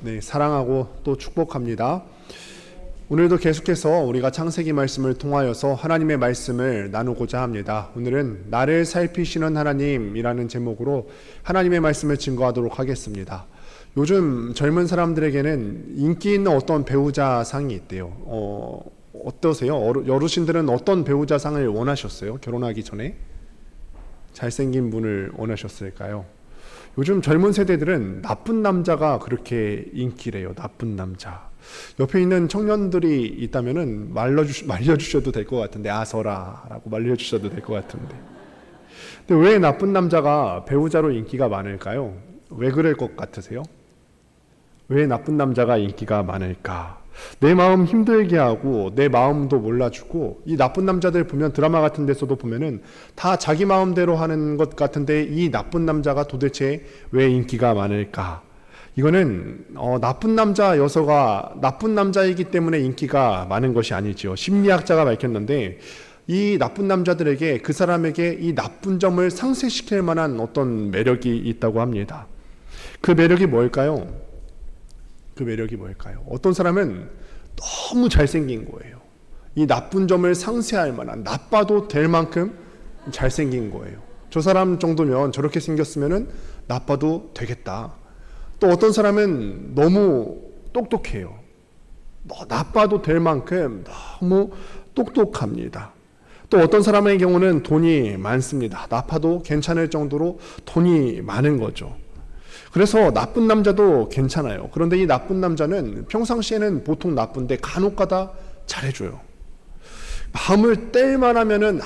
네, 사랑하고 또 축복합니다. 오늘도 계속해서 우리가 창세기 말씀을 통하여서 하나님의 말씀을 나누고자 합니다. 오늘은 나를 살피시는 하나님이라는 제목으로 하나님의 말씀을 증거하도록 하겠습니다. 요즘 젊은 사람들에게는 인기 있는 어떤 배우자상이 있대요. 어떠세요? 어르신들은 어떤 배우자상을 원하셨어요? 결혼하기 전에? 잘생긴 분을 원하셨을까요? 요즘 젊은 세대들은 나쁜 남자가 그렇게 인기래요. 나쁜 남자. 옆에 있는 청년들이 있다면은 말려주셔도 될 것 같은데, 아서라라고 말려주셔도 될 것 같은데. 근데 왜 나쁜 남자가 배우자로 인기가 많을까요? 왜 그럴 것 같으세요? 왜 나쁜 남자가 인기가 많을까? 내 마음 힘들게 하고 내 마음도 몰라주고, 이 나쁜 남자들 보면 드라마 같은 데서도 보면은 다 자기 마음대로 하는 것 같은데, 이 나쁜 남자가 도대체 왜 인기가 많을까? 이거는 나쁜 남자 여서가 나쁜 남자이기 때문에 인기가 많은 것이 아니지요. 심리학자가 밝혔는데, 이 나쁜 남자들에게, 그 사람에게 이 나쁜 점을 상쇄시킬 만한 어떤 매력이 있다고 합니다. 그 매력이 뭘까요? 그 매력이 뭘까요? 어떤 사람은 너무 잘생긴 거예요. 이 나쁜 점을 상쇄할 만한, 나빠도 될 만큼 잘생긴 거예요. 저 사람 정도면, 저렇게 생겼으면 나빠도 되겠다. 또 어떤 사람은 너무 똑똑해요. 나빠도 될 만큼 너무 똑똑합니다. 또 어떤 사람의 경우는 돈이 많습니다. 나빠도 괜찮을 정도로 돈이 많은 거죠. 그래서 나쁜 남자도 괜찮아요. 그런데 이 나쁜 남자는 평상시에는 보통 나쁜데 간혹가다 잘해줘요. 마음을 뗄만 하면은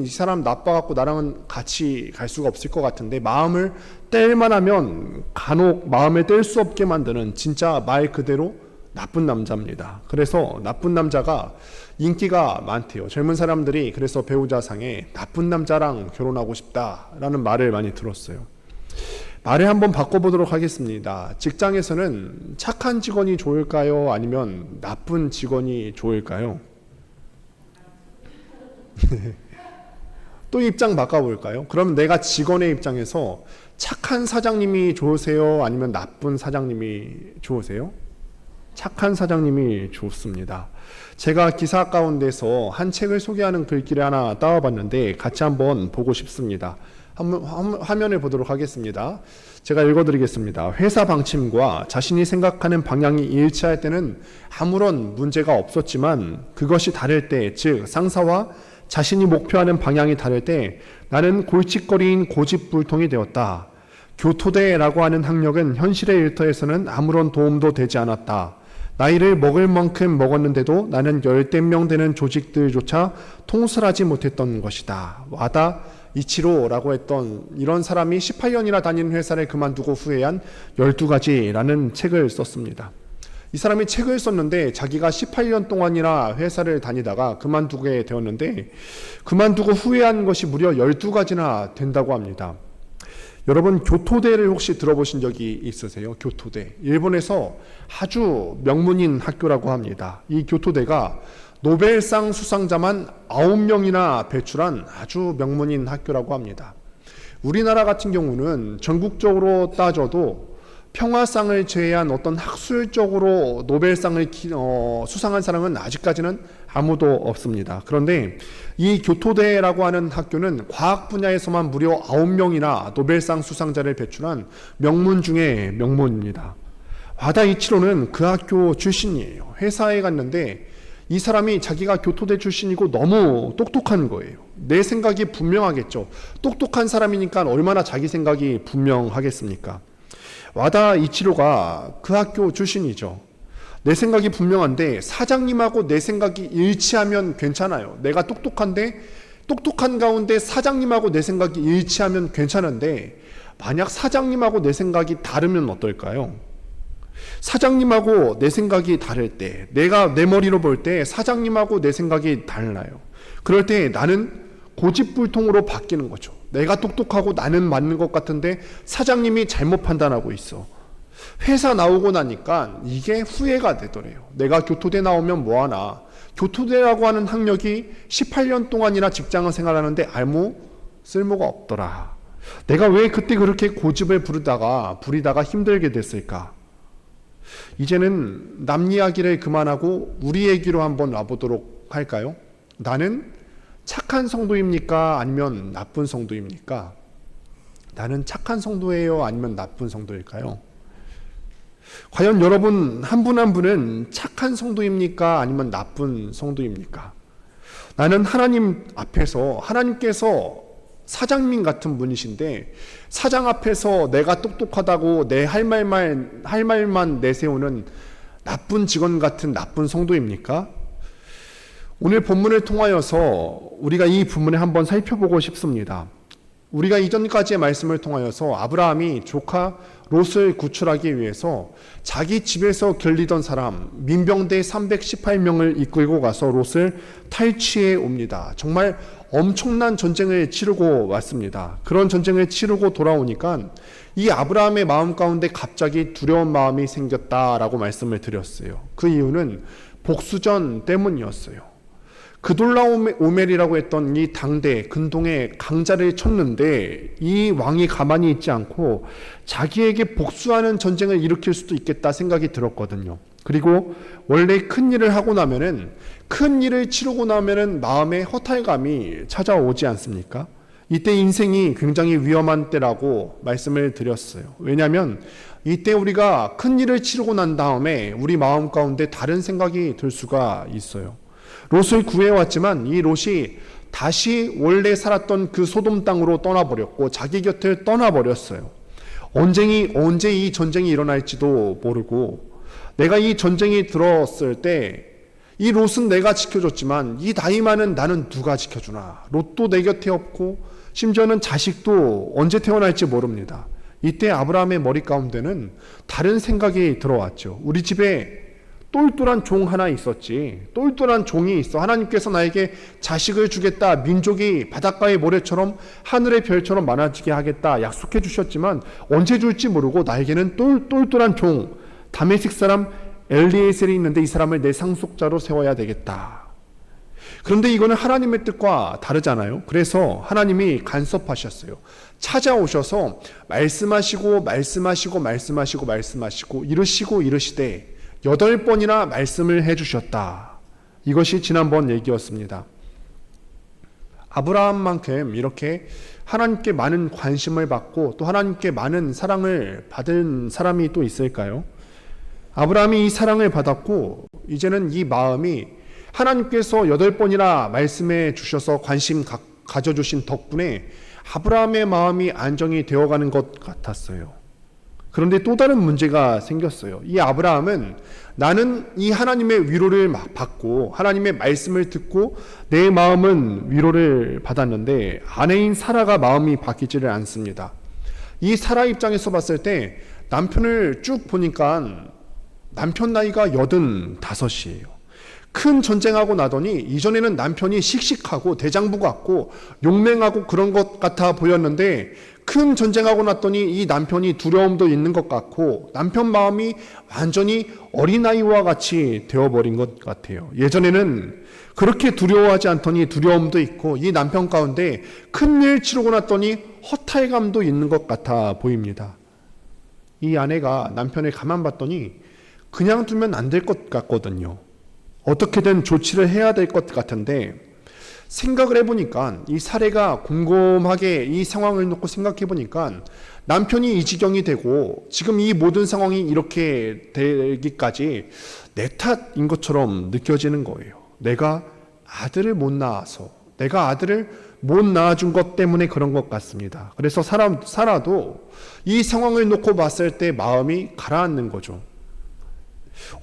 이 사람 나빠갖고 나랑은 같이 갈 수가 없을 것 같은데, 마음을 뗄만 하면 간혹 마음을 뗄 수 없게 만드는, 진짜 말 그대로 나쁜 남자입니다. 그래서 나쁜 남자가 인기가 많대요. 젊은 사람들이 그래서 배우자상에 나쁜 남자랑 결혼하고 싶다라는 말을 많이 들었어요. 말을 한번 바꿔보도록 하겠습니다. 직장에서는 착한 직원이 좋을까요? 아니면 나쁜 직원이 좋을까요? 또 입장 바꿔볼까요? 그러면 내가 직원의 입장에서 착한 사장님이 좋으세요? 아니면 나쁜 사장님이 좋으세요? 착한 사장님이 좋습니다. 제가 기사 가운데서 한 책을 소개하는 글귀를 하나 따와봤는데 같이 한번 보고 싶습니다. 화면을 보도록 하겠습니다. 제가 읽어드리겠습니다. 회사 방침과 자신이 생각하는 방향이 일치할 때는 아무런 문제가 없었지만, 그것이 다를 때, 즉 상사와 자신이 목표하는 방향이 다를 때 나는 골칫거리인 고집불통이 되었다. 교토대라고 하는 학력은 현실의 일터에서는 아무런 도움도 되지 않았다. 나이를 먹을 만큼 먹었는데도 나는 10명 되는 조직들조차 통솔하지 못했던 것이다. 와다 이치로라고 했던 이런 사람이 18년이나 다니는 회사를 그만두고 후회한 12가지라는 책을 썼습니다. 이 사람이 책을 썼는데 자기가 18년 동안이나 회사를 다니다가 그만두게 되었는데, 그만두고 후회한 것이 무려 12가지나 된다고 합니다. 여러분, 교토대를 혹시 들어보신 적이 있으세요? 교토대. 일본에서 아주 명문인 학교라고 합니다. 이 교토대가 노벨상 수상자만 9명이나 배출한 아주 명문인 학교라고 합니다. 우리나라 같은 경우는 전국적으로 따져도 평화상을 제외한 어떤 학술적으로 노벨상을 수상한 사람은 아직까지는 아무도 없습니다. 그런데 이 교토대라고 하는 학교는 과학 분야에서만 무려 9명이나 노벨상 수상자를 배출한 명문 중에 명문입니다. 와다 이치로는 그 학교 출신이에요. 회사에 갔는데 이 사람이 자기가 교토대 출신이고 너무 똑똑한 거예요. 내 생각이 분명하겠죠. 똑똑한 사람이니까 얼마나 자기 생각이 분명하겠습니까? 와다 이치로가 그 학교 출신이죠. 내 생각이 분명한데 사장님하고 내 생각이 일치하면 괜찮아요. 내가 똑똑한데, 똑똑한 가운데 사장님하고 내 생각이 일치하면 괜찮은데, 만약 사장님하고 내 생각이 다르면 어떨까요? 사장님하고 내 생각이 다를 때, 내가 내 머리로 볼 때 사장님하고 내 생각이 달라요. 그럴 때 나는 고집불통으로 바뀌는 거죠. 내가 똑똑하고 나는 맞는 것 같은데 사장님이 잘못 판단하고 있어. 회사 나오고 나니까 이게 후회가 되더래요. 내가 교토대 나오면 뭐하나. 교토대라고 하는 학력이 18년 동안이나 직장을 생활하는데 아무 쓸모가 없더라. 내가 왜 그때 그렇게 고집을 부리다가 힘들게 됐을까? 이제는 남 이야기를 그만하고 우리 얘기로 한번 와보도록 할까요? 나는 착한 성도입니까? 아니면 나쁜 성도입니까? 나는 착한 성도예요? 아니면 나쁜 성도일까요? 과연 여러분 한 분 한 분은 착한 성도입니까? 아니면 나쁜 성도입니까? 나는 하나님 앞에서 하나님께서 사장님 같은 분이신데 사장 앞에서 내가 똑똑하다고 내 할 말만 내세우는 나쁜 직원 같은 나쁜 성도입니까? 오늘 본문을 통하여서 우리가 이 부분을 한번 살펴보고 싶습니다. 우리가 이전까지의 말씀을 통하여서 아브라함이 조카 롯을 구출하기 위해서 자기 집에서 결리던 사람 민병대 318명을 이끌고 가서 롯을 탈취해 옵니다. 정말 엄청난 전쟁을 치르고 왔습니다. 그런 전쟁을 치르고 돌아오니까 이 아브라함의 마음 가운데 갑자기 두려운 마음이 생겼다라고 말씀을 드렸어요. 그 이유는 복수전 때문이었어요. 그돌라오멜이라고 했던 이 당대 근동에 강자를 쳤는데 이 왕이 가만히 있지 않고 자기에게 복수하는 전쟁을 일으킬 수도 있겠다 생각이 들었거든요. 그리고 원래 큰 일을 하고 나면은 큰 일을 치르고 나면은 마음에 허탈감이 찾아오지 않습니까? 이때 인생이 굉장히 위험한 때라고 말씀을 드렸어요. 왜냐하면 이때 우리가 큰 일을 치르고 난 다음에 우리 마음 가운데 다른 생각이 들 수가 있어요. 롯을 구해왔지만 이 롯이 다시 원래 살았던 그 소돔 땅으로 떠나버렸고 자기 곁을 떠나버렸어요. 언제 이 전쟁이 일어날지도 모르고 내가 이 전쟁이 들었을 때 이 롯은 내가 지켜줬지만 이 나이 많은 나는 누가 지켜주나. 롯도 내 곁에 없고 심지어는 자식도 언제 태어날지 모릅니다. 이때 아브라함의 머리 가운데는 다른 생각이 들어왔죠. 우리 집에 똘똘한 종 하나 있었지. 똘똘한 종이 있어. 하나님께서 나에게 자식을 주겠다. 민족이 바닷가의 모래처럼 하늘의 별처럼 많아지게 하겠다. 약속해 주셨지만 언제 줄지 모르고 나에게는 똘똘한 종 다메섹 사람 엘리에셀이 있는데 이 사람을 내 상속자로 세워야 되겠다. 그런데 이거는 하나님의 뜻과 다르잖아요. 그래서 하나님이 간섭하셨어요. 찾아오셔서 말씀하시고 이르시되 8번이나 말씀을 해주셨다. 이것이 지난번 얘기였습니다. 아브라함만큼 이렇게 하나님께 많은 관심을 받고 또 하나님께 많은 사랑을 받은 사람이 또 있을까요? 아브라함이 이 사랑을 받았고 이제는 이 마음이 하나님께서 8번이나 말씀해 주셔서 관심 가져주신 덕분에 아브라함의 마음이 안정이 되어가는 것 같았어요. 그런데 또 다른 문제가 생겼어요. 이 아브라함은 나는 이 하나님의 위로를 받고 하나님의 말씀을 듣고 내 마음은 위로를 받았는데 아내인 사라가 마음이 바뀌지를 않습니다. 이 사라 입장에서 봤을 때 남편을 쭉 보니까 남편 나이가 85이에요. 큰 전쟁하고 나더니 이전에는 남편이 씩씩하고 대장부 같고 용맹하고 그런 것 같아 보였는데 큰 전쟁하고 났더니 이 남편이 두려움도 있는 것 같고 남편 마음이 완전히 어린아이와 같이 되어버린 것 같아요. 예전에는 그렇게 두려워하지 않더니 두려움도 있고 이 남편 가운데 큰일 치르고 났더니 허탈감도 있는 것 같아 보입니다. 이 아내가 남편을 가만 봤더니 그냥 두면 안 될 것 같거든요. 어떻게든 조치를 해야 될 것 같은데 생각을 해보니까 이 사례가 곰곰하게 이 상황을 놓고 생각해보니까 남편이 이 지경이 되고 지금 이 모든 상황이 이렇게 되기까지 내 탓인 것처럼 느껴지는 거예요. 내가 아들을 못 낳아서 내가 아들을 못 낳아준 것 때문에 그런 것 같습니다. 그래서 사라도 이 상황을 놓고 봤을 때 마음이 가라앉는 거죠.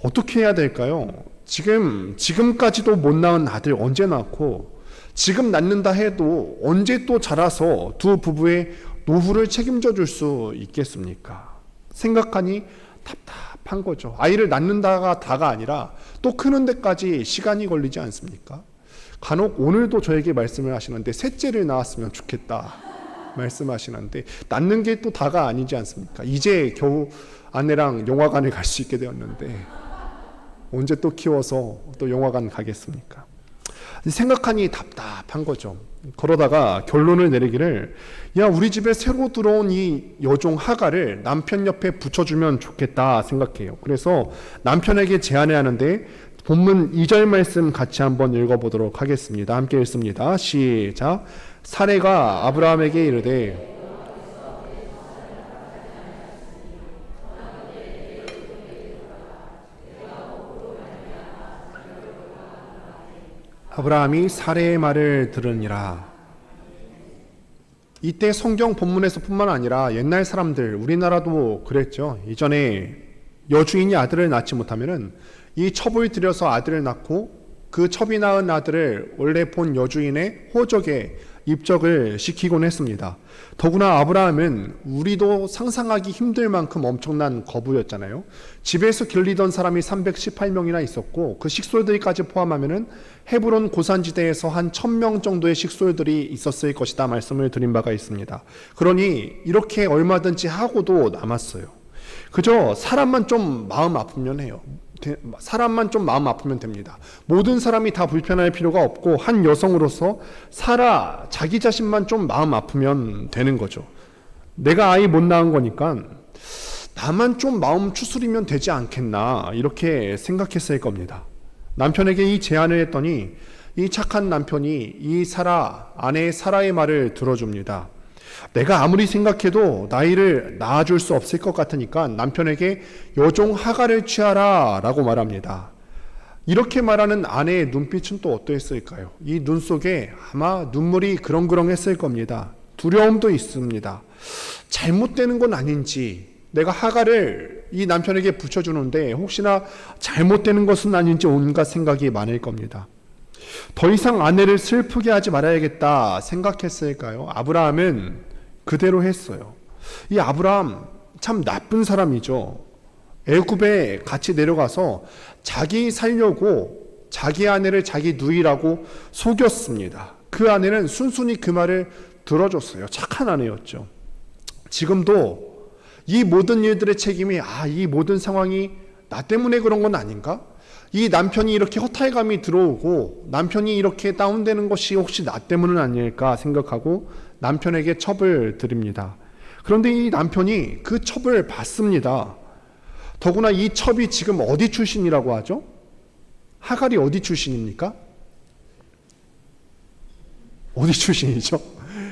어떻게 해야 될까요? 지금까지도 못 낳은 아들 언제 낳고 지금 낳는다 해도 언제 또 자라서 두 부부의 노후를 책임져 줄 수 있겠습니까? 생각하니 답답한 거죠. 아이를 낳는다가 다가 아니라 또 크는 데까지 시간이 걸리지 않습니까? 간혹 오늘도 저에게 말씀을 하시는데 셋째를 낳았으면 좋겠다 말씀하시는데 낳는 게 또 다가 아니지 않습니까? 이제 겨우 아내랑 영화관을 갈 수 있게 되었는데 언제 또 키워서 또 영화관 가겠습니까? 생각하니 답답한 거죠. 그러다가 결론을 내리기를, 야, 우리 집에 새로 들어온 이 여종 하갈을 남편 옆에 붙여주면 좋겠다 생각해요. 그래서 남편에게 제안을 하는데, 본문 2절 말씀 같이 한번 읽어보도록 하겠습니다. 함께 읽습니다. 시작. 사레가 아브라함에게 이르되, 아브라함이 사레의 말을 들으니라. 이때 성경 본문에서뿐만 아니라 옛날 사람들, 우리나라도 그랬죠. 이전에 여주인이 아들을 낳지 못하면은 이 첩을 들여서 아들을 낳고 그 첩이 낳은 아들을 원래 본 여주인의 호적에 입적을 시키곤 했습니다. 더구나 아브라함은 우리도 상상하기 힘들 만큼 엄청난 거부였잖아요. 집에서 길리던 사람이 318명이나 있었고, 그 식솔들까지 포함하면은 헤브론 고산지대에서 한 1000명 정도의 식솔들이 있었을 것이다 말씀을 드린 바가 있습니다. 그러니 이렇게 얼마든지 하고도 남았어요. 그저 사람만 좀 마음 아프면 해요. 사람만 좀 마음 아프면 됩니다. 모든 사람이 다 불편할 필요가 없고, 한 여성으로서 자기 자신만 좀 마음 아프면 되는 거죠. 내가 아이 못 낳은 거니까 나만 좀 마음 추스리면 되지 않겠나, 이렇게 생각했을 겁니다. 남편에게 이 제안을 했더니 이 착한 남편이 이 아내 사라의 말을 들어줍니다. 내가 아무리 생각해도 나이를 낳아줄 수 없을 것 같으니까 남편에게 여종 하갈을 취하라 라고 말합니다. 이렇게 말하는 아내의 눈빛은 또 어떠했을까요? 이 눈 속에 아마 눈물이 그렁그렁했을 겁니다. 두려움도 있습니다. 잘못되는 건 아닌지, 내가 하갈을 이 남편에게 붙여주는데 혹시나 잘못되는 것은 아닌지 온갖 생각이 많을 겁니다. 더 이상 아내를 슬프게 하지 말아야겠다 생각했을까요? 아브라함은 그대로 했어요. 이 아브라함 참 나쁜 사람이죠. 애굽에 같이 내려가서 자기 살려고 자기 아내를 자기 누이라고 속였습니다. 그 아내는 순순히 그 말을 들어줬어요. 착한 아내였죠. 지금도 이 모든 일들의 책임이, 이 모든 상황이 나 때문에 그런 건 아닌가? 이 남편이 이렇게 허탈감이 들어오고 남편이 이렇게 다운되는 것이 혹시 나 때문은 아닐까 생각하고 남편에게 첩을 드립니다. 그런데 이 남편이 그 첩을 받습니다. 더구나 이 첩이 지금 어디 출신이라고 하죠? 하갈이 어디 출신입니까? 어디 출신이죠?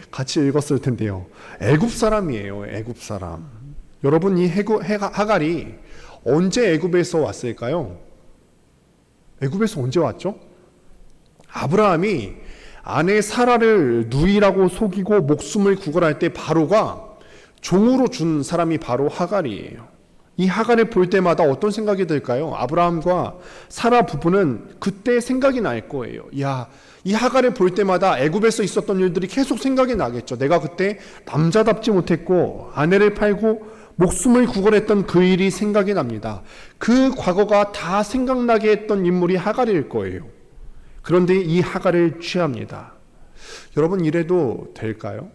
같이 읽었을 텐데요. 애굽 사람이에요. 애굽 사람. 여러분, 이 하갈이 언제 애굽에서 왔을까요? 애굽에서 언제 왔죠? 아브라함이 아내 사라를 누이라고 속이고 목숨을 구걸할 때 바로가 종으로 준 사람이 바로 하갈이에요. 이 하갈을 볼 때마다 어떤 생각이 들까요? 아브라함과 사라 부부는 그때 생각이 날 거예요. 이 하갈을 볼 때마다 애굽에서 있었던 일들이 계속 생각이 나겠죠. 내가 그때 남자답지 못했고 아내를 팔고 목숨을 구걸했던 그 일이 생각이 납니다. 그 과거가 다 생각나게 했던 인물이 하갈일 거예요. 그런데 이 하갈을 취합니다. 여러분, 이래도 될까요?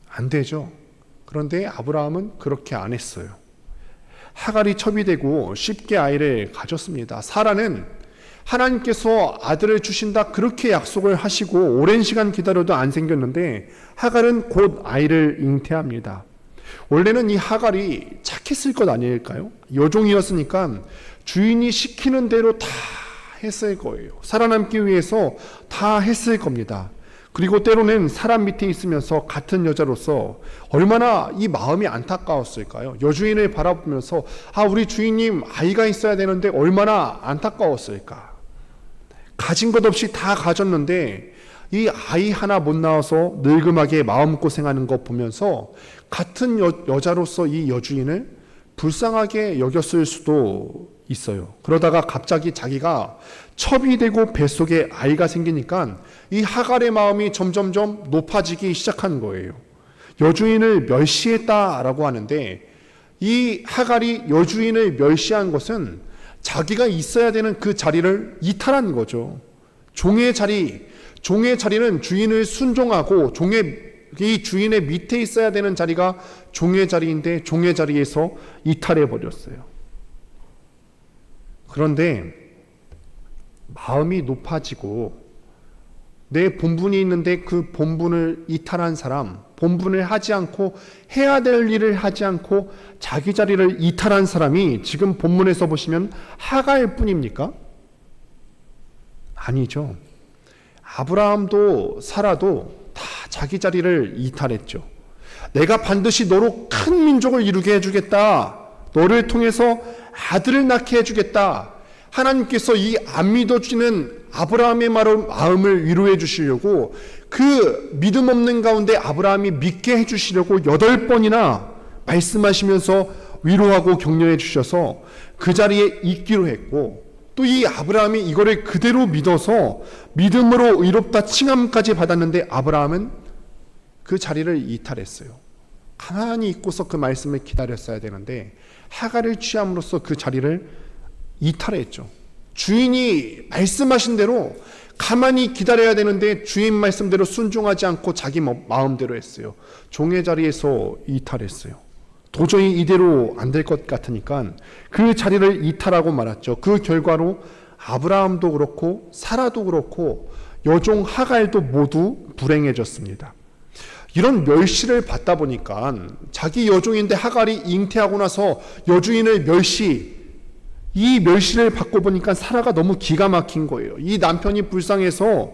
안 되죠. 그런데 아브라함은 그렇게 안 했어요. 하갈이 첩이 되고 쉽게 아이를 가졌습니다. 사라는 하나님께서 아들을 주신다 그렇게 약속을 하시고 오랜 시간 기다려도 안 생겼는데 하갈은 곧 아이를 잉태합니다. 원래는 이 하갈이 착했을 것 아닐까요? 여종이었으니까 주인이 시키는 대로 다 했을 거예요. 살아남기 위해서 다 했을 겁니다. 그리고 때로는 사람 밑에 있으면서 같은 여자로서 얼마나 이 마음이 안타까웠을까요? 여주인을 바라보면서 우리 주인님 아이가 있어야 되는데 얼마나 안타까웠을까? 가진 것 없이 다 가졌는데 이 아이 하나 못 낳아서 늙음하게 마음고생하는 것 보면서 같은 여자로서 이 여주인을 불쌍하게 여겼을 수도 있어요. 그러다가 갑자기 자기가 첩이 되고 뱃속에 아이가 생기니까 이 하갈의 마음이 점점점 높아지기 시작한 거예요. 여주인을 멸시했다라고 하는데 이 하갈이 여주인을 멸시한 것은 자기가 있어야 되는 그 자리를 이탈한 거죠. 종의 자리는 주인을 순종하고 이 주인의 밑에 있어야 되는 자리가 종의 자리인데 종의 자리에서 이탈해 버렸어요. 그런데 마음이 높아지고 내 본분이 있는데 그 본분을 이탈한 사람, 본분을 하지 않고 해야 될 일을 하지 않고 자기 자리를 이탈한 사람이 지금 본문에서 보시면 하가일 뿐입니까? 아니죠. 아브라함도 사라도 다 자기 자리를 이탈했죠. 내가 반드시 너로 큰 민족을 이루게 해주겠다. 너를 통해서 아들을 낳게 해주겠다. 하나님께서 이 안 믿어지는 아브라함의 마음을 위로해 주시려고 그 믿음 없는 가운데 아브라함이 믿게 해주시려고 8번이나 말씀하시면서 위로하고 격려해 주셔서 그 자리에 있기로 했고, 또 이 아브라함이 이거를 그대로 믿어서 믿음으로 의롭다 칭함까지 받았는데 아브라함은 그 자리를 이탈했어요. 가만히 있고서 그 말씀을 기다렸어야 되는데 하가를 취함으로써 그 자리를 이탈했죠. 주인이 말씀하신 대로 가만히 기다려야 되는데 주인 말씀대로 순종하지 않고 자기 마음대로 했어요. 종의 자리에서 이탈했어요. 도저히 이대로 안 될 것 같으니까 그 자리를 이탈하고 말았죠. 그 결과로 아브라함도 그렇고 사라도 그렇고 여종 하갈도 모두 불행해졌습니다. 이런 멸시를 받다 보니까 자기 여종인데 하갈이 잉태하고 나서 여주인을 이 멸시를 받고 보니까 사라가 너무 기가 막힌 거예요. 이 남편이 불쌍해서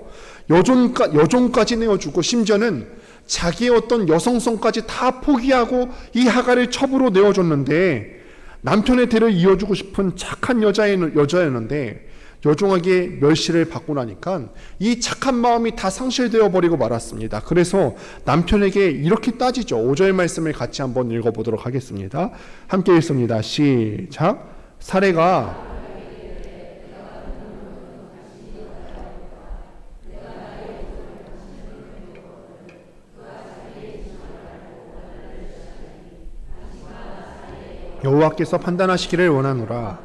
여종까지 내어주고 심지어는 자기의 어떤 여성성까지 다 포기하고 이 하갈을 첩으로 내어줬는데 남편의 대를 이어주고 싶은 착한 여자였는데 여종에게 멸시를 받고 나니까 이 착한 마음이 다 상실되어 버리고 말았습니다. 그래서 남편에게 이렇게 따지죠. 5절 말씀을 같이 한번 읽어보도록 하겠습니다. 함께 읽습니다. 시작. 사례가 여호와께서 판단하시기를 원하노라.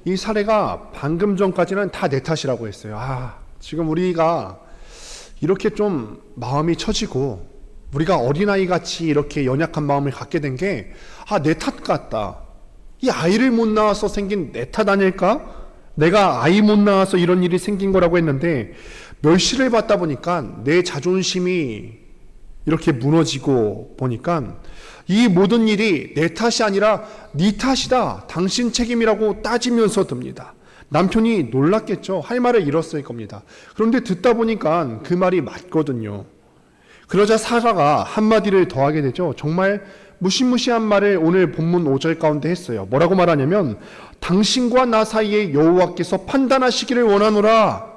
이 사례가 방금 전까지는 다 내 탓이라고 했어요. 지금 우리가 이렇게 좀 마음이 처지고 우리가 어린아이 같이 이렇게 연약한 마음을 갖게 된 게 내 탓 같다. 이 아이를 못 낳아서 생긴 내 탓 아닐까? 내가 아이 못 낳아서 이런 일이 생긴 거라고 했는데 멸시를 받다 보니까 내 자존심이 이렇게 무너지고 보니까 이 모든 일이 내 탓이 아니라 네 탓이다. 당신 책임이라고 따지면서 듭니다. 남편이 놀랐겠죠. 할 말을 잃었을 겁니다. 그런데 듣다 보니까 그 말이 맞거든요. 그러자 사라가 한마디를 더하게 되죠. 정말 무시무시한 말을 오늘 본문 5절 가운데 했어요. 뭐라고 말하냐면 당신과 나 사이에 여호와께서 판단하시기를 원하노라.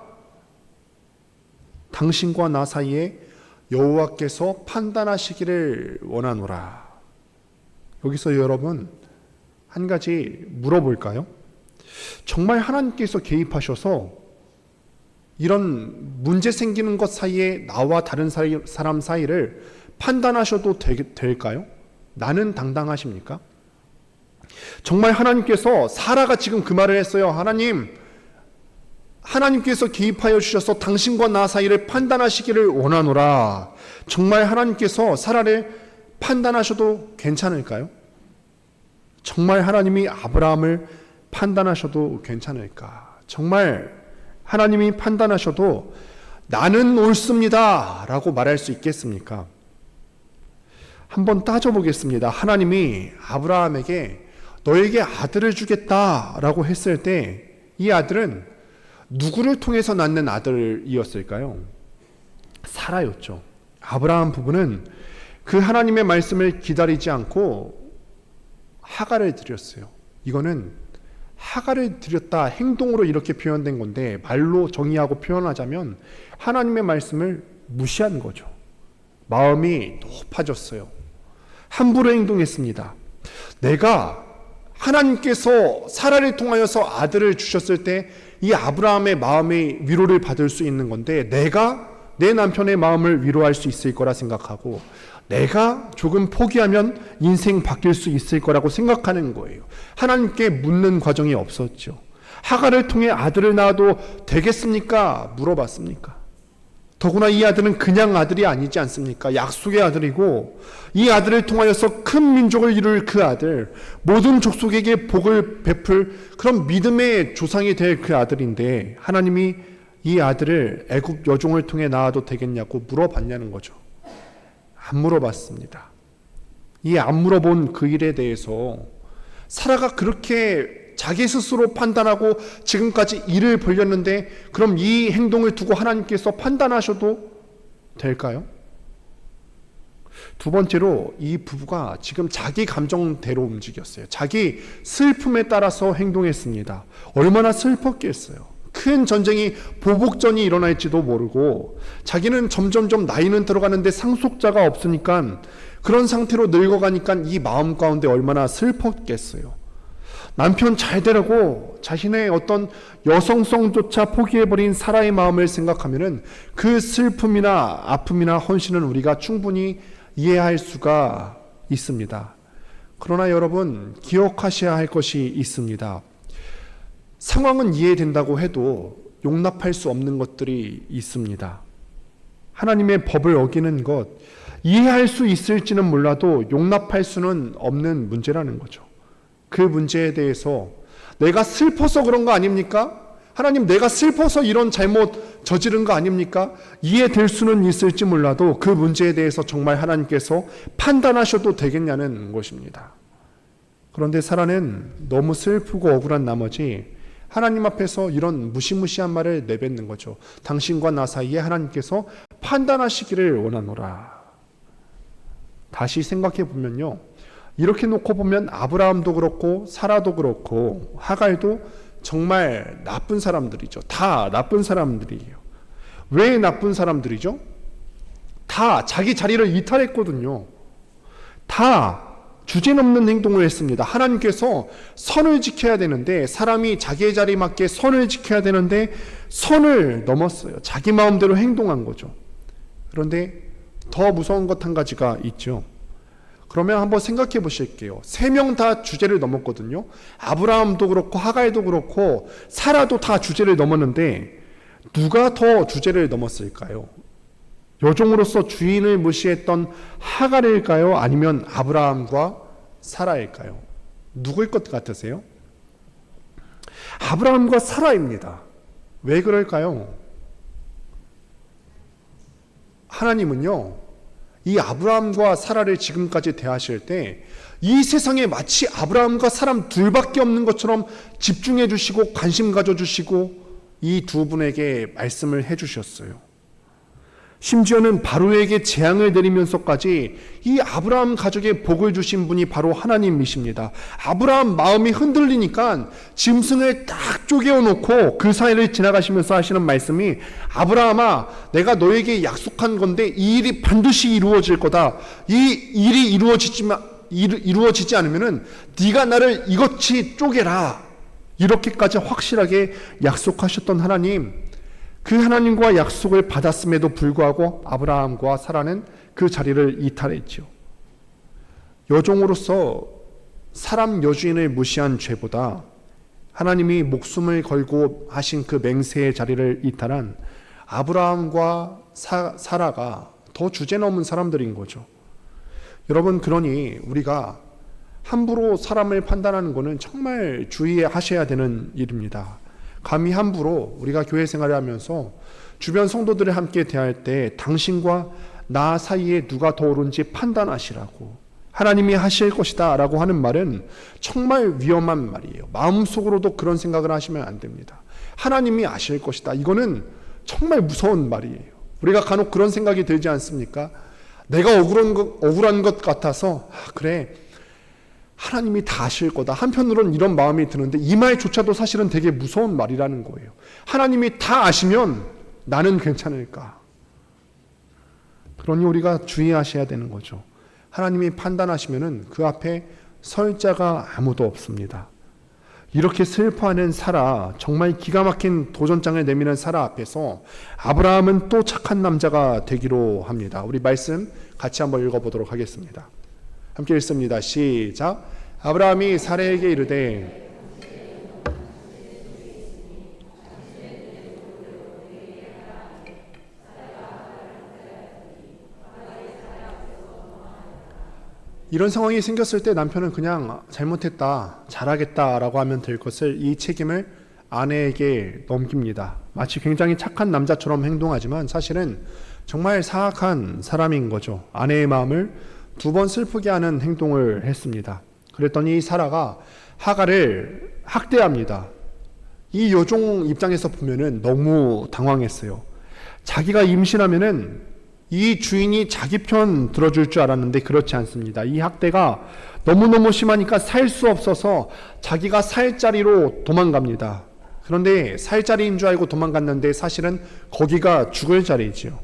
당신과 나 사이에 여호와께서 판단하시기를 원하노라. 여기서 여러분 한 가지 물어볼까요? 정말 하나님께서 개입하셔서 이런 문제 생기는 것 사이에 나와 다른 사람 사이를 판단하셔도 될까요? 나는 당당하십니까? 정말 하나님께서 사라가 지금 그 말을 했어요. 하나님께서 개입하여 주셔서 당신과 나 사이를 판단하시기를 원하노라. 정말 하나님께서 사라를 판단하셔도 괜찮을까요? 정말 하나님이 아브라함을 판단하셔도 괜찮을까? 정말 하나님이 판단하셔도 나는 옳습니다 라고 말할 수 있겠습니까? 한번 따져보겠습니다. 하나님이 아브라함에게 너에게 아들을 주겠다라고 했을 때 이 아들은 누구를 통해서 낳는 아들이었을까요? 사라였죠. 아브라함 부부는 그 하나님의 말씀을 기다리지 않고 하갈을 드렸어요. 이거는 하갈을 드렸다 행동으로 이렇게 표현된 건데 말로 정의하고 표현하자면 하나님의 말씀을 무시한 거죠. 마음이 높아졌어요. 함부로 행동했습니다. 내가 하나님께서 사라를 통하여서 아들을 주셨을 때 이 아브라함의 마음의 위로를 받을 수 있는 건데 내가 내 남편의 마음을 위로할 수 있을 거라 생각하고 내가 조금 포기하면 인생 바뀔 수 있을 거라고 생각하는 거예요. 하나님께 묻는 과정이 없었죠. 하갈을 통해 아들을 낳아도 되겠습니까? 물어봤습니까? 더구나 이 아들은 그냥 아들이 아니지 않습니까? 약속의 아들이고 이 아들을 통하여서 큰 민족을 이룰 그 아들, 모든 족속에게 복을 베풀 그런 믿음의 조상이 될 그 아들인데 하나님이 이 아들을 애굽 여종을 통해 낳아도 되겠냐고 물어봤냐는 거죠. 안 물어봤습니다. 이 안 물어본 그 일에 대해서 사라가 그렇게 자기 스스로 판단하고 지금까지 일을 벌였는데 그럼 이 행동을 두고 하나님께서 판단하셔도 될까요? 두 번째로 이 부부가 지금 자기 감정대로 움직였어요. 자기 슬픔에 따라서 행동했습니다. 얼마나 슬펐겠어요. 큰 전쟁이 보복전이 일어날지도 모르고 자기는 점점점 나이는 들어가는데 상속자가 없으니까 그런 상태로 늙어가니까 이 마음 가운데 얼마나 슬펐겠어요. 남편 잘 되라고 자신의 어떤 여성성조차 포기해버린 사라의 마음을 생각하면은 그 슬픔이나 아픔이나 헌신은 우리가 충분히 이해할 수가 있습니다. 그러나 여러분 기억하셔야 할 것이 있습니다. 상황은 이해된다고 해도 용납할 수 없는 것들이 있습니다. 하나님의 법을 어기는 것, 이해할 수 있을지는 몰라도 용납할 수는 없는 문제라는 거죠. 그 문제에 대해서 내가 슬퍼서 그런 거 아닙니까? 하나님, 내가 슬퍼서 이런 잘못 저지른 거 아닙니까? 이해될 수는 있을지 몰라도 그 문제에 대해서 정말 하나님께서 판단하셔도 되겠냐는 것입니다. 그런데 사라는 너무 슬프고 억울한 나머지 하나님 앞에서 이런 무시무시한 말을 내뱉는 거죠. 당신과 나 사이에 하나님께서 판단하시기를 원하노라. 다시 생각해 보면요, 이렇게 놓고 보면 아브라함도 그렇고 사라도 그렇고 하갈도 정말 나쁜 사람들이죠. 다 나쁜 사람들이에요. 왜 나쁜 사람들이죠? 다 자기 자리를 이탈했거든요. 다 주제넘는 행동을 했습니다. 하나님께서 선을 지켜야 되는데, 사람이 자기의 자리에 맞게 선을 지켜야 되는데 선을 넘었어요. 자기 마음대로 행동한 거죠. 그런데 더 무서운 것 한 가지가 있죠. 그러면 한번 생각해 보실게요. 3명 다 주제를 넘었거든요. 아브라함도 그렇고 하갈도 그렇고 사라도 다 주제를 넘었는데 누가 더 주제를 넘었을까요? 여종으로서 주인을 무시했던 하갈일까요? 아니면 아브라함과 사라일까요? 누구일 것 같으세요? 아브라함과 사라입니다. 왜 그럴까요? 하나님은요, 이 아브라함과 사라를 지금까지 대하실 때 이 세상에 마치 아브라함과 사람 둘밖에 없는 것처럼 집중해 주시고 관심 가져 주시고 이 두 분에게 말씀을 해 주셨어요. 심지어는 바로에게 재앙을 내리면서까지 이 아브라함 가족에 복을 주신 분이 바로 하나님이십니다. 아브라함 마음이 흔들리니까 짐승을 딱 쪼개어 그 사이를 지나가시면서 하시는 말씀이, 아브라함아, 내가 너에게 약속한 건데 이 일이 반드시 이루어질 거다. 이 일이 이루어지지 않으면은 네가 나를 이것이 쪼개라. 이렇게까지 확실하게 약속하셨던 하나님, 그 하나님과 약속을 받았음에도 불구하고 아브라함과 사라는 그 자리를 이탈했죠. 여종으로서 사람 여주인을 무시한 죄보다 하나님이 목숨을 걸고 하신 그 맹세의 자리를 이탈한 아브라함과 사라가 더 주제넘은 사람들인 거죠. 여러분, 그러니 우리가 함부로 사람을 판단하는 것은 정말 주의하셔야 되는 일입니다. 감히 함부로 우리가 교회 생활을 하면서 주변 성도들을 함께 대할 때 당신과 나 사이에 누가 더 옳은지 판단하시라고, 하나님이 하실 것이다 라고 하는 말은 정말 위험한 말이에요. 마음속으로도 그런 생각을 하시면 안 됩니다. 하나님이 아실 것이다, 이거는 정말 무서운 말이에요. 우리가 간혹 그런 생각이 들지 않습니까? 내가 억울한 것 같아서 그래, 하나님이 다 아실 거다. 한편으로는 이런 마음이 드는데 이 말조차도 사실은 되게 무서운 말이라는 거예요. 하나님이 다 아시면 나는 괜찮을까? 그러니 우리가 주의하셔야 되는 거죠. 하나님이 판단하시면은 그 앞에 설 자가 아무도 없습니다. 이렇게 슬퍼하는 사라, 정말 기가 막힌 도전장을 내미는 사라 앞에서 아브라함은 또 착한 남자가 되기로 합니다. 우리 말씀 같이 한번 읽어보도록 하겠습니다. 함께 읽습니다. 시작. 아브라함이 사라에게 이르되 이런 상황이 생겼을 때 남편은 그냥 잘못했다, 잘하겠다라고 하면 될 것을 이 책임을 아내에게 넘깁니다. 마치 굉장히 착한 남자처럼 행동하지만 사실은 정말 사악한 사람인 거죠. 아내의 마음을 두 번 슬프게 하는 행동을 했습니다. 그랬더니 사라가 하갈을 학대합니다. 이 여종 입장에서 보면은 너무 당황했어요. 자기가 임신하면은 이 주인이 자기 편 들어줄 줄 알았는데 그렇지 않습니다. 이 학대가 너무너무 심하니까 살 수 없어서 자기가 살 자리로 도망갑니다. 그런데 살 자리인 줄 알고 도망갔는데 사실은 거기가 죽을 자리지요.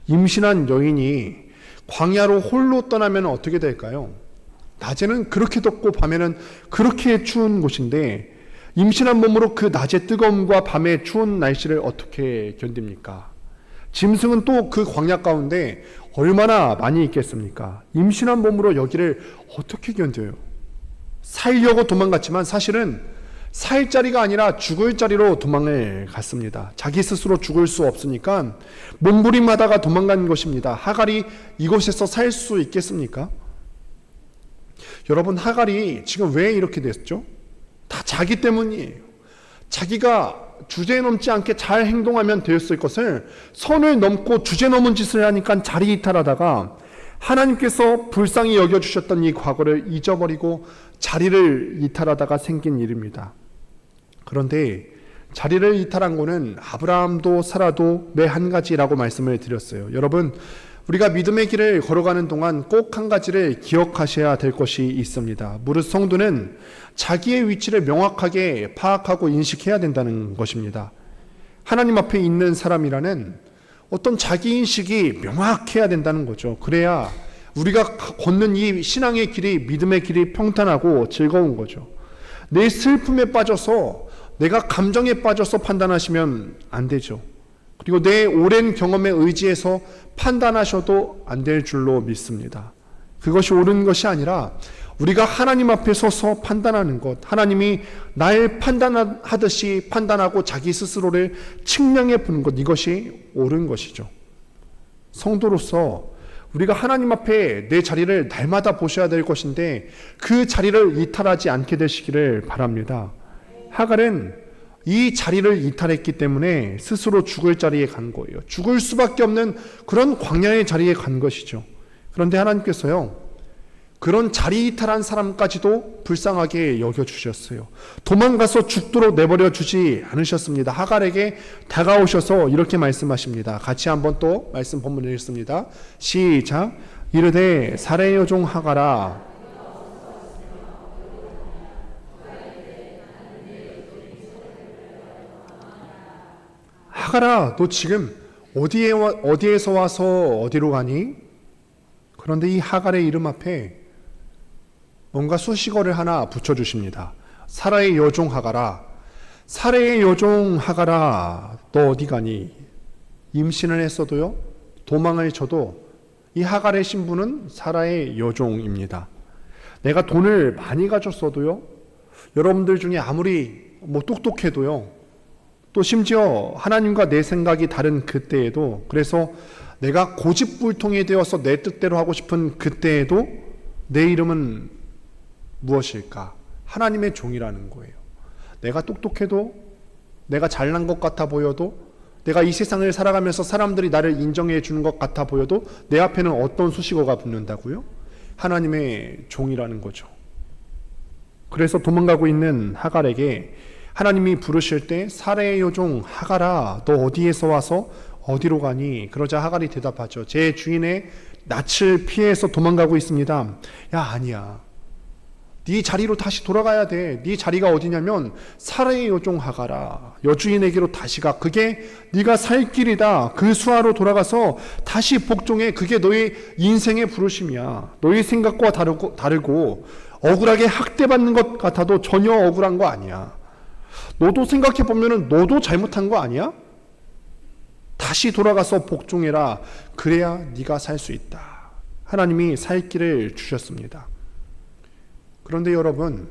임신한 여인이 광야로 홀로 떠나면 어떻게 될까요? 낮에는 그렇게 덥고 밤에는 그렇게 추운 곳인데 임신한 몸으로 그 낮의 뜨거움과 밤의 추운 날씨를 어떻게 견딥니까? 짐승은 또 그 광야 가운데 얼마나 많이 있겠습니까? 임신한 몸으로 여기를 어떻게 견뎌요? 살려고 도망갔지만 사실은 살 자리가 아니라 죽을 자리로 도망을 갔습니다. 자기 스스로 죽을 수 없으니까 몸부림하다가 도망간 것입니다. 하갈이 이곳에서 살 수 있겠습니까? 여러분, 하갈이 지금 왜 이렇게 됐죠? 다 자기 때문이에요. 자기가 주제 넘지 않게 잘 행동하면 되었을 것을 선을 넘고 주제 넘은 짓을 하니까 자리 이탈하다가 하나님께서 불쌍히 여겨주셨던 이 과거를 잊어버리고 자리를 이탈하다가 생긴 일입니다. 그런데 자리를 이탈한 거는 아브라함도 사라도 매 한 가지라고 말씀을 드렸어요. 여러분, 우리가 믿음의 길을 걸어가는 동안 꼭 한 가지를 기억하셔야 될 것이 있습니다. 무릇 성도는 자기의 위치를 명확하게 파악하고 인식해야 된다는 것입니다. 하나님 앞에 있는 사람이라는 어떤 자기 인식이 명확해야 된다는 거죠. 그래야 우리가 걷는 이 신앙의 길이, 믿음의 길이 평탄하고 즐거운 거죠. 내 슬픔에 빠져서, 내가 감정에 빠져서 판단하시면 안 되죠. 그리고 내 오랜 경험에 의지해서 판단하셔도 안 될 줄로 믿습니다. 그것이 옳은 것이 아니라 우리가 하나님 앞에 서서 판단하는 것, 하나님이 날 판단하듯이 판단하고 자기 스스로를 측량해 보는 것, 이것이 옳은 것이죠. 성도로서 우리가 하나님 앞에 내 자리를 날마다 보셔야 될 것인데 그 자리를 이탈하지 않게 되시기를 바랍니다. 하갈은 이 자리를 이탈했기 때문에 스스로 죽을 자리에 간 거예요. 죽을 수밖에 없는 그런 광야의 자리에 간 것이죠. 그런데 하나님께서요, 그런 자리 이탈한 사람까지도 불쌍하게 여겨주셨어요. 도망가서 죽도록 내버려 주지 않으셨습니다. 하갈에게 다가오셔서 이렇게 말씀하십니다. 같이 한번 또 말씀 본문을 읽습니다. 시작. 이르되 사레의 여종 하갈아, 하갈아, 너 지금 어디에서 와서 어디로 가니? 그런데 이 하갈의 이름 앞에 뭔가 수식어를 하나 붙여주십니다. 사라의 여종 하갈아, 사라의 여종 하갈아, 너 어디 가니? 임신을 했어도요, 도망을 쳐도 이 하갈의 신부는 사라의 여종입니다. 내가 돈을 많이 가졌어도요, 여러분들 중에 아무리 똑똑해도요, 또 심지어 하나님과 내 생각이 다른 그때에도, 그래서 내가 고집불통이 되어서 내 뜻대로 하고 싶은 그때에도 내 이름은 무엇일까? 하나님의 종이라는 거예요. 내가 똑똑해도, 내가 잘난 것 같아 보여도, 내가 이 세상을 살아가면서 사람들이 나를 인정해 주는 것 같아 보여도 내 앞에는 어떤 수식어가 붙는다고요? 하나님의 종이라는 거죠. 그래서 도망가고 있는 하갈에게 하나님이 부르실 때 사레의 여종 하갈아, 너 어디에서 와서 어디로 가니? 그러자 하갈이 대답하죠. 제 주인의 낯을 피해서 도망가고 있습니다. 야, 아니야. 네 자리로 다시 돌아가야 돼. 네 자리가 어디냐면 사레의 여종 하갈아, 여주인에게로 다시 가. 그게 네가 살 길이다. 그 수하로 돌아가서 다시 복종해. 그게 너의 인생의 부르심이야. 너의 생각과 다르고 억울하게 학대받는 것 같아도 전혀 억울한 거 아니야. 너도 생각해 보면은 너도 잘못한 거 아니야? 다시 돌아가서 복종해라. 그래야 네가 살 수 있다. 하나님이 살 길을 주셨습니다. 그런데 여러분,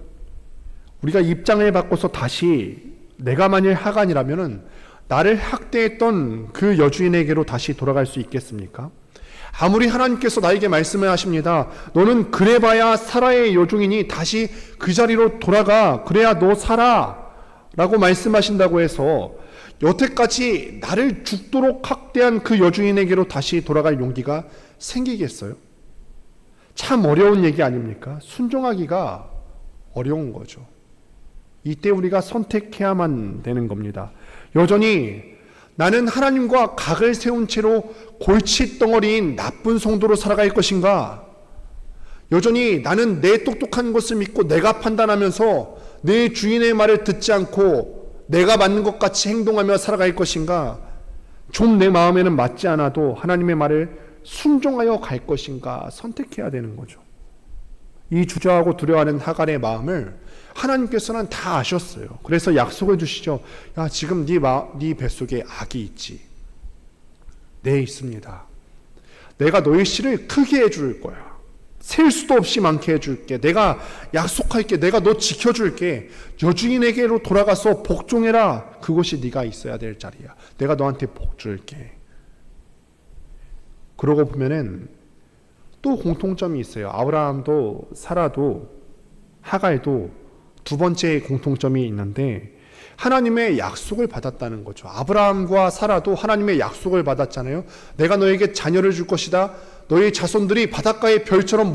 우리가 입장을 바꿔서 다시 내가 만일 하간이라면은 나를 학대했던 그 여주인에게로 다시 돌아갈 수 있겠습니까? 아무리 하나님께서 나에게 말씀을 하십니다. 너는 그래봐야 사라의 여종이니 다시 그 자리로 돌아가. 그래야 너 살아. 라고 말씀하신다고 해서 여태까지 나를 죽도록 학대한 그 여주인에게로 다시 돌아갈 용기가 생기겠어요? 참 어려운 얘기 아닙니까? 순종하기가 어려운 거죠. 이때 우리가 선택해야만 되는 겁니다. 여전히 나는 하나님과 각을 세운 채로 골칫덩어리인 나쁜 성도로 살아갈 것인가? 여전히 나는 내 똑똑한 것을 믿고 내가 판단하면서 내 주인의 말을 듣지 않고 내가 맞는 것 같이 행동하며 살아갈 것인가? 좀 내 마음에는 맞지 않아도 하나님의 말을 순종하여 갈 것인가 선택해야 되는 거죠. 이 주저하고 두려워하는 하갈의 마음을 하나님께서는 다 아셨어요. 그래서 약속을 주시죠. 야, 지금 네 뱃속에 아기 있지. 네, 있습니다. 내가 너의 씨를 크게 해줄 거야. 셀 수도 없이 많게 해줄게. 내가 약속할게. 내가 너 지켜줄게. 여주인에게로 돌아가서 복종해라. 그곳이 네가 있어야 될 자리야. 내가 너한테 복 줄게. 그러고 보면은 또 공통점이 있어요. 아브라함도 사라도 하갈도 두 번째 공통점이 있는데 하나님의 약속을 받았다는 거죠. 아브라함과 사라도 하나님의 약속을 받았잖아요. 내가 너에게 자녀를 줄 것이다. 너의 자손들이 바닷가의 별처럼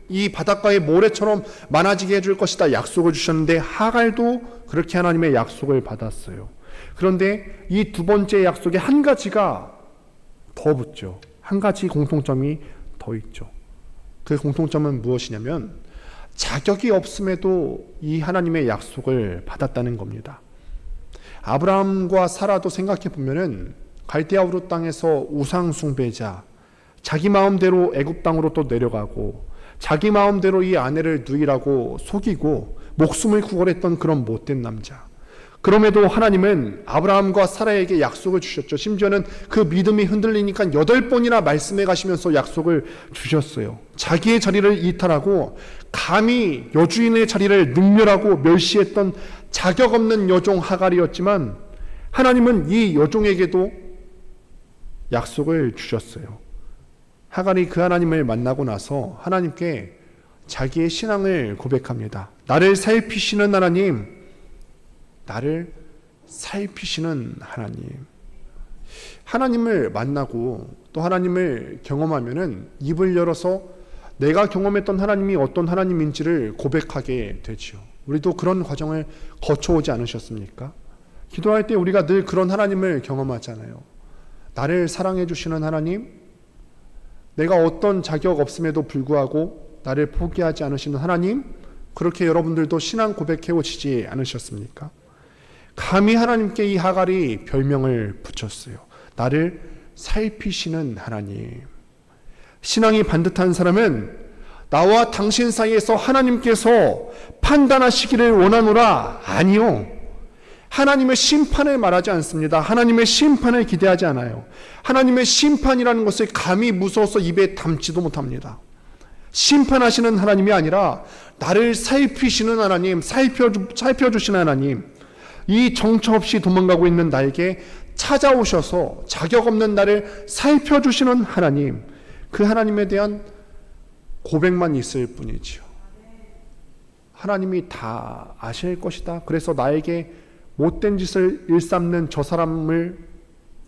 이 바닷가의 모래처럼 많아지게 해줄 것이다. 약속을 주셨는데 하갈도 그렇게 하나님의 약속을 받았어요. 그런데 이 두 번째 약속에 한 가지가 더 붙죠. 한 가지 공통점이 더 있죠. 그 공통점은 무엇이냐면 자격이 없음에도 이 하나님의 약속을 받았다는 겁니다. 아브라함과 사라도 생각해 보면은 갈대아 우르 땅에서 우상 숭배자, 자기 마음대로 애굽 땅으로 또 내려가고 자기 마음대로 이 아내를 누이라고 속이고 목숨을 구걸했던 그런 못된 남자. 그럼에도 하나님은 아브라함과 사라에게 약속을 주셨죠. 심지어는 그 믿음이 흔들리니까 8번이나 말씀해 가시면서 약속을 주셨어요. 자기의 자리를 이탈하고 감히 여주인의 자리를 능멸하고 멸시했던 자격 없는 여종 하갈이었지만 하나님은 이 여종에게도 약속을 주셨어요. 하갈이 그 하나님을 만나고 나서 하나님께 자기의 신앙을 고백합니다. 나를 살피시는 하나님, 나를 살피시는 하나님. 하나님을 만나고 또 하나님을 경험하면은 입을 열어서 내가 경험했던 하나님이 어떤 하나님인지를 고백하게 되죠. 우리도 그런 과정을 거쳐오지 않으셨습니까? 기도할 때 우리가 늘 그런 하나님을 경험하잖아요. 나를 사랑해 주시는 하나님, 내가 어떤 자격 없음에도 불구하고 나를 포기하지 않으시는 하나님, 그렇게 여러분들도 신앙 고백해 오시지 않으셨습니까? 감히 하나님께 이 하갈이 별명을 붙였어요. 나를 살피시는 하나님. 신앙이 반듯한 사람은 나와 당신 사이에서 하나님께서 판단하시기를 원하노라. 아니요. 하나님의 심판을 말하지 않습니다. 하나님의 심판을 기대하지 않아요. 하나님의 심판이라는 것을 감히 무서워서 입에 담지도 못합니다. 심판하시는 하나님이 아니라 나를 살피시는 하나님, 살펴주시는 하나님, 이 정처 없이 도망가고 있는 나에게 찾아오셔서 자격 없는 나를 살펴주시는 하나님, 그 하나님에 대한 고백만 있을 뿐이지요. 하나님이 다 아실 것이다. 그래서 나에게 못된 짓을 일삼는 저 사람을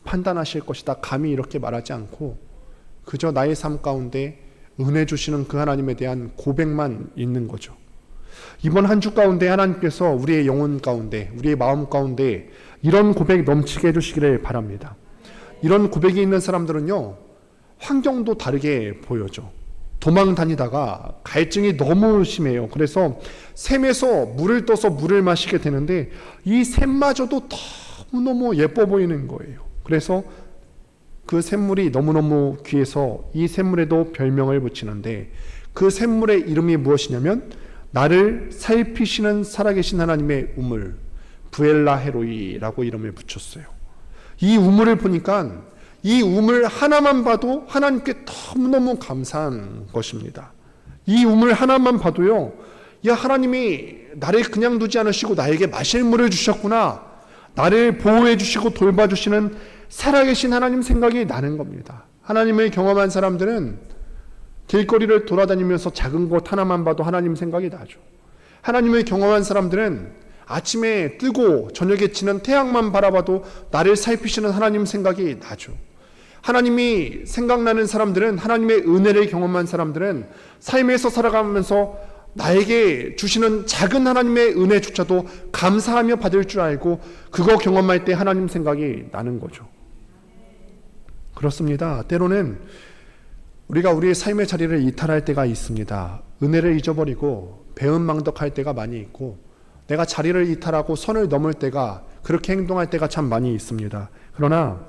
판단하실 것이다. 감히 이렇게 말하지 않고 그저 나의 삶 가운데 은혜 주시는 그 하나님에 대한 고백만 있는 거죠. 이번 한 주 가운데 하나님께서 우리의 영혼 가운데, 우리의 마음 가운데 이런 고백 넘치게 해주시기를 바랍니다. 이런 고백이 있는 사람들은요, 환경도 다르게 보여죠. 도망 다니다가 갈증이 너무 심해요. 그래서 샘에서 물을 떠서 물을 마시게 되는데 이 샘마저도 너무너무 예뻐 보이는 거예요. 그래서 그 샘물이 너무너무 귀해서 이 샘물에도 별명을 붙이는데 그 샘물의 이름이 무엇이냐면 나를 살피시는 살아계신 하나님의 우물, 부엘라 헤로이라고 이름을 붙였어요. 이 우물을 보니까 이 우물 하나만 봐도 하나님께 너무너무 감사한 것입니다. 이 우물 하나만 봐도요, 야, 하나님이 나를 그냥 두지 않으시고 나에게 마실 물을 주셨구나, 나를 보호해 주시고 돌봐주시는 살아계신 하나님 생각이 나는 겁니다. 하나님을 경험한 사람들은 길거리를 돌아다니면서 작은 것 하나만 봐도 하나님 생각이 나죠. 하나님을 경험한 사람들은 아침에 뜨고 저녁에 지는 태양만 바라봐도 나를 살피시는 하나님 생각이 나죠. 하나님이 생각나는 사람들은, 하나님의 은혜를 경험한 사람들은 삶에서 살아가면서 나에게 주시는 작은 하나님의 은혜조차도 감사하며 받을 줄 알고 그거 경험할 때 하나님 생각이 나는 거죠. 그렇습니다. 때로는 우리가 우리의 삶의 자리를 이탈할 때가 있습니다. 은혜를 잊어버리고 배은망덕할 때가 많이 있고, 내가 자리를 이탈하고 선을 넘을 때가, 그렇게 행동할 때가 참 많이 있습니다. 그러나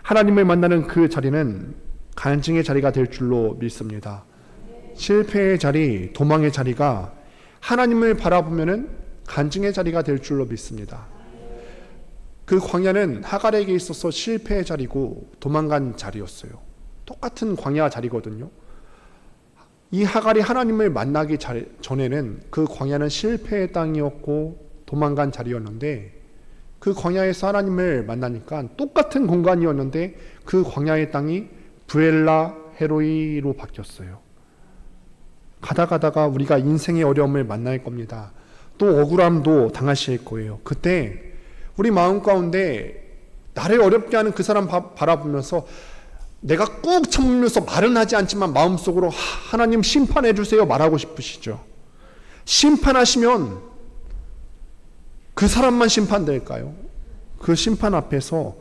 하나님을 만나는 그 자리는 간증의 자리가 될 줄로 믿습니다. 실패의 자리, 도망의 자리가 하나님을 바라보면은 간증의 자리가 될 줄로 믿습니다. 그 광야는 하갈에게 있어서 실패의 자리고 도망간 자리였어요. 똑같은 광야 자리거든요. 이 하갈이 하나님을 만나기 전에는 그 광야는 실패의 땅이었고 도망간 자리였는데, 그 광야에서 하나님을 만나니까 똑같은 공간이었는데 그 광야의 땅이 브엘라 헤로이로 바뀌었어요. 가다가다가 우리가 인생의 어려움을 만날 겁니다. 또 억울함도 당하실 거예요. 그때 우리 마음 가운데 나를 어렵게 하는 그 사람 바라보면서 내가 꾹 참으면서 말은 하지 않지만 마음속으로 하나님 심판해 주세요 말하고 싶으시죠. 심판하시면 그 사람만 심판될까요? 그 심판 앞에서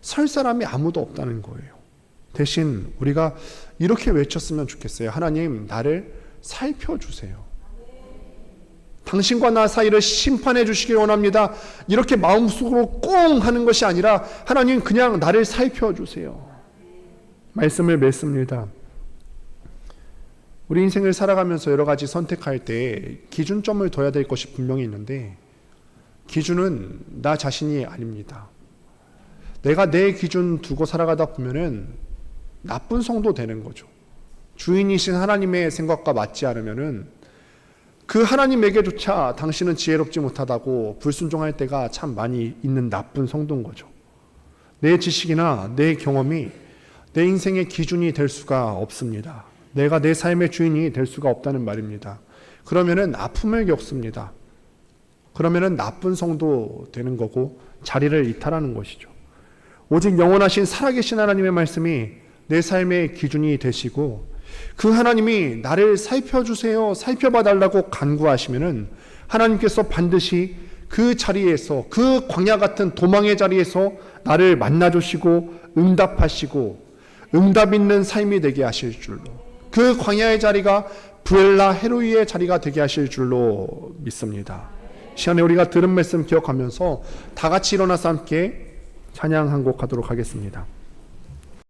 설 사람이 아무도 없다는 거예요. 대신 우리가 이렇게 외쳤으면 좋겠어요. 하나님, 나를 살펴주세요. 당신과 나 사이를 심판해 주시길 원합니다. 이렇게 마음속으로 꽁 하는 것이 아니라, 하나님 그냥 나를 살펴주세요. 말씀을 맺습니다. 우리 인생을 살아가면서 여러 가지 선택할 때 기준점을 둬야 될 것이 분명히 있는데, 기준은 나 자신이 아닙니다. 내가 내 기준 두고 살아가다 보면은 나쁜 성도 되는 거죠. 주인이신 하나님의 생각과 맞지 않으면은 그 하나님에게조차 당신은 지혜롭지 못하다고 불순종할 때가 참 많이 있는 나쁜 성도인 거죠. 내 지식이나 내 경험이 내 인생의 기준이 될 수가 없습니다. 내가 내 삶의 주인이 될 수가 없다는 말입니다. 그러면은 아픔을 겪습니다. 그러면은 나쁜 성도 되는 거고 자리를 이탈하는 것이죠. 오직 영원하신 살아계신 하나님의 말씀이 내 삶의 기준이 되시고, 그 하나님이 나를 살펴주세요, 살펴봐달라고 간구하시면은 하나님께서 반드시 그 자리에서, 그 광야 같은 도망의 자리에서 나를 만나주시고 응답하시고 응답 있는 삶이 되게 하실 줄로, 그 광야의 자리가 브엘라 헤로이의 자리가 되게 하실 줄로 믿습니다. 시간에 우리가 들은 말씀 기억하면서 다 같이 일어나서 함께 찬양 한 곡 하도록 하겠습니다.